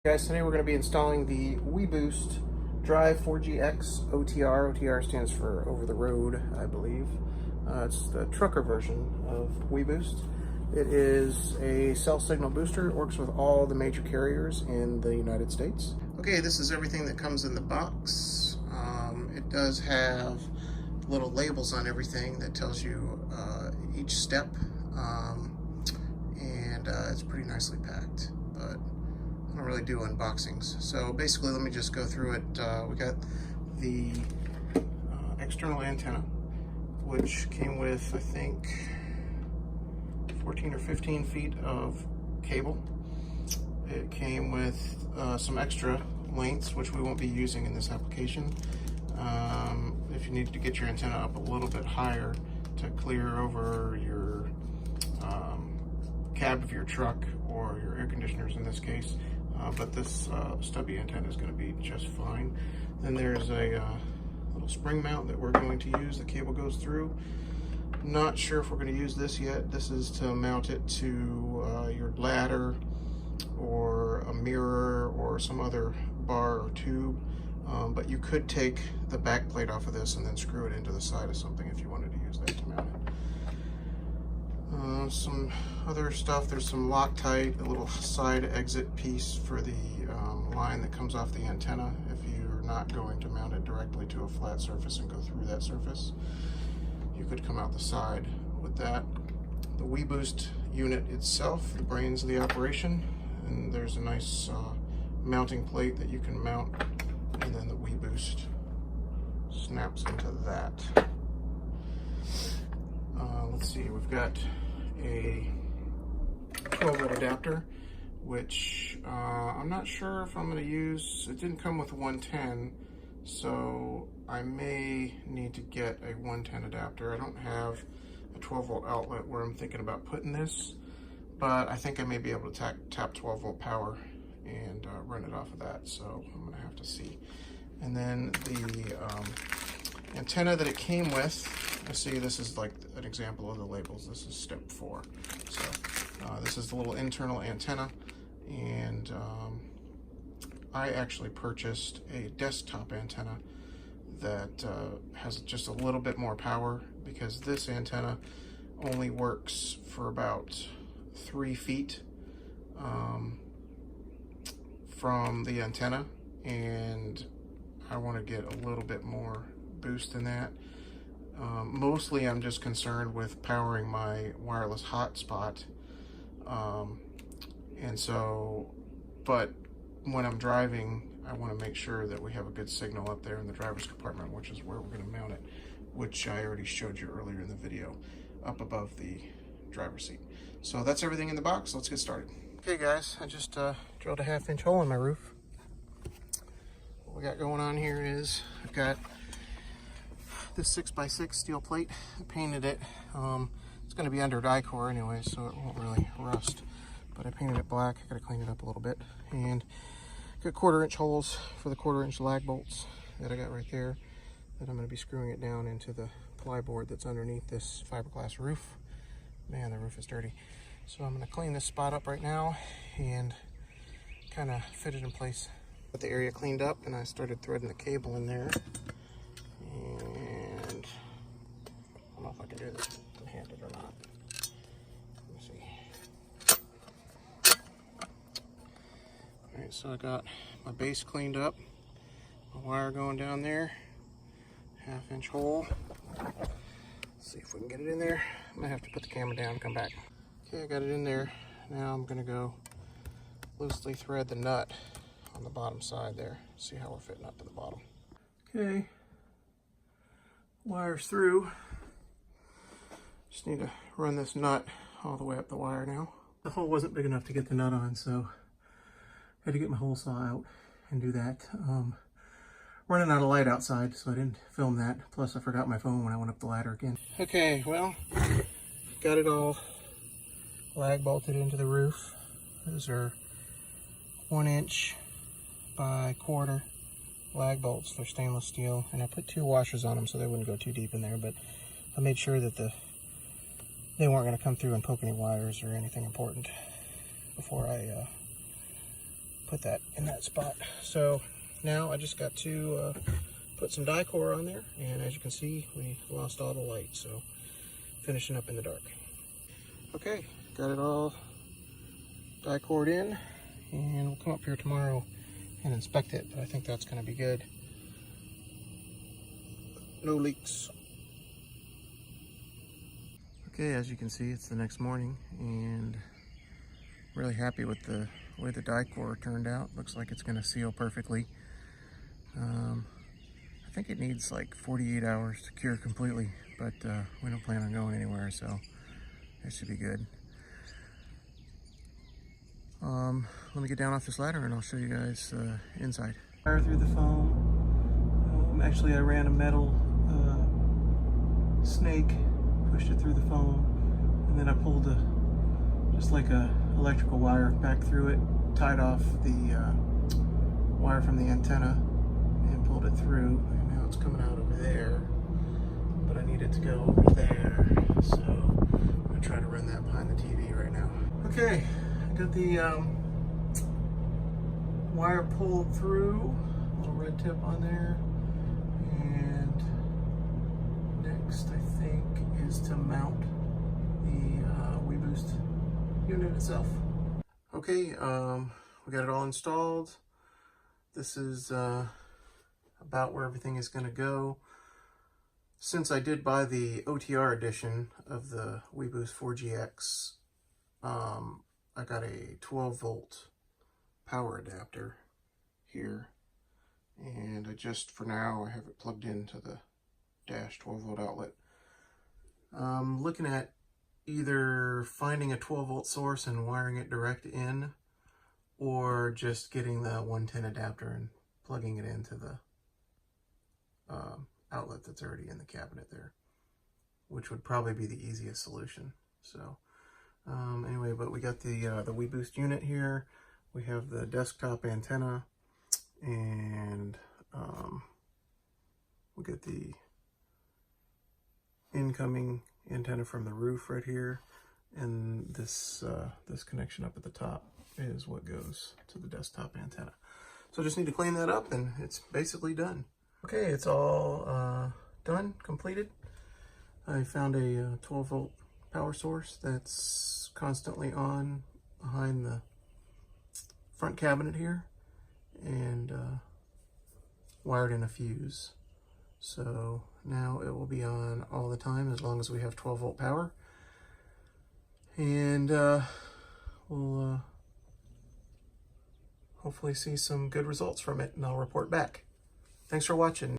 Guys, today we're going to be installing the Weboost Drive 4GX OTR. OTR stands for over the road, I believe. It's the trucker version of Weboost. It is a cell signal booster. It works with all the major carriers in the United States. Okay, this is everything that comes in the box. It does have little labels on everything that tells you each step, and it's pretty nicely packed, but I don't really do unboxings. So basically, let me just go through it. We got the external antenna, which came with, I think, 14 or 15 feet of cable. It came with some extra lengths, which we won't be using in this application. If you need to get your antenna up a little bit higher to clear over your cab of your truck or your air conditioners in this case, but this stubby antenna is going to be just fine. Then there's a little spring mount that we're going to use. The cable goes through. Not sure if we're going to use this yet. This is to mount it to your ladder or a mirror or some other bar or tube, but you could take the back plate off of this and then screw it into the side of something if you wanted to use that to mount it. Some other stuff, there's some Loctite, a little side exit piece for the line that comes off the antenna if you're not going to mount it directly to a flat surface and go through that surface. You could come out the side with that. The Weboost unit itself, the brains of the operation, and there's a nice mounting plate that you can mount, and then the Weboost snaps into that. Let's see, we've got a 12-volt adapter, which I'm not sure if I'm going to use. It didn't come with 110, so I may need to get a 110 adapter. I don't have a 12-volt outlet where I'm thinking about putting this, but I think I may be able to tap 12-volt power and run it off of that, so I'm going to have to see. And then the antenna that it came with, I see this is like an example of the labels. This is step 4. So this is the little internal antenna, and I actually purchased a desktop antenna that has just a little bit more power, because this antenna only works for about 3 feet from the antenna, and I want to get a little bit more boost in that. Mostly I'm just concerned with powering my wireless hotspot, and so, but when I'm driving, I want to make sure that we have a good signal up there in the driver's compartment, which is where we're going to mount it, which I already showed you earlier in the video, up above the driver's seat. So that's everything in the box. Let's get started. Okay guys, I just drilled a 1/2-inch hole in my roof. What we got going on here is I've got this 6x6 steel plate. I painted it. It's going to be under Dicor anyway, so it won't really rust, but I painted it black. I got to clean it up a little bit, and got 1/4-inch holes for the 1/4-inch lag bolts that I got right there, that I'm going to be screwing it down into the ply board that's underneath this fiberglass roof. Man, the roof is dirty. So I'm going to clean this spot up right now and kind of fit it in place. Got the area cleaned up, and I started threading the cable in there. And I don't know if I can do this one-handed or not. Let me see. Alright, so I got my base cleaned up, my wire going down there, 1/2-inch hole. Let's see if we can get it in there. I might have to put the camera down and come back. Okay, I got it in there. Now I'm going to go loosely thread the nut on the bottom side there. See how we're fitting up to the bottom. Okay, wire's through. Just need to run this nut all the way up the wire now. The hole wasn't big enough to get the nut on, so I had to get my hole saw out and do that. Running out of light outside, so I didn't film that. Plus I forgot my phone when I went up the ladder again. Okay, well, got it all lag bolted into the roof. Those are 1-inch by 1/4 lag bolts. They're stainless steel, and I put 2 washers on them so they wouldn't go too deep in there, but I made sure that they weren't going to come through and poke any wires or anything important before I put that in that spot. So now I just got to put some Dicor on there, and as you can see, we lost all the light, so finishing up in the dark. Okay, got it all Dicored in, and we'll come up here tomorrow and inspect it, but I think that's going to be good. No leaks. Okay, as you can see, it's the next morning, and really happy with the way the Dicor turned out. Looks like it's going to seal perfectly. I think it needs like 48 hours to cure completely, but we don't plan on going anywhere, so it should be good. Let me get down off this ladder and I'll show you guys inside. Wire through the foam. Actually, I ran a metal snake, pushed it through the foam, and then I pulled just like a electrical wire back through it, tied off the wire from the antenna, and pulled it through. And now it's coming out over there, but I need it to go over there, so I'm gonna try to run that behind the TV right now. Okay, I got the wire pulled through, little red tip on there, and next I think is to mount the Weboost unit itself. Okay, we got it all installed. This is about where everything is going to go. Since I did buy the OTR edition of the Weboost 4GX, I got a 12 volt power adapter here, and I just, for now, I have it plugged into the dash 12 volt outlet. Looking at either finding a 12 volt source and wiring it direct in, or just getting the 110 adapter and plugging it into the outlet that's already in the cabinet there, which would probably be the easiest solution. So anyway, but we got the Weboost unit here. We have the desktop antenna, and we get the incoming antenna from the roof right here, and this this connection up at the top is what goes to the desktop antenna. So I just need to clean that up, and it's basically done. Okay, it's all done, completed. I found a 12 volt power source that's constantly on behind the front cabinet here, and wired in a fuse. So now it will be on all the time as long as we have 12 volt power, and we'll hopefully see some good results from it, and I'll report back. Thanks for watching.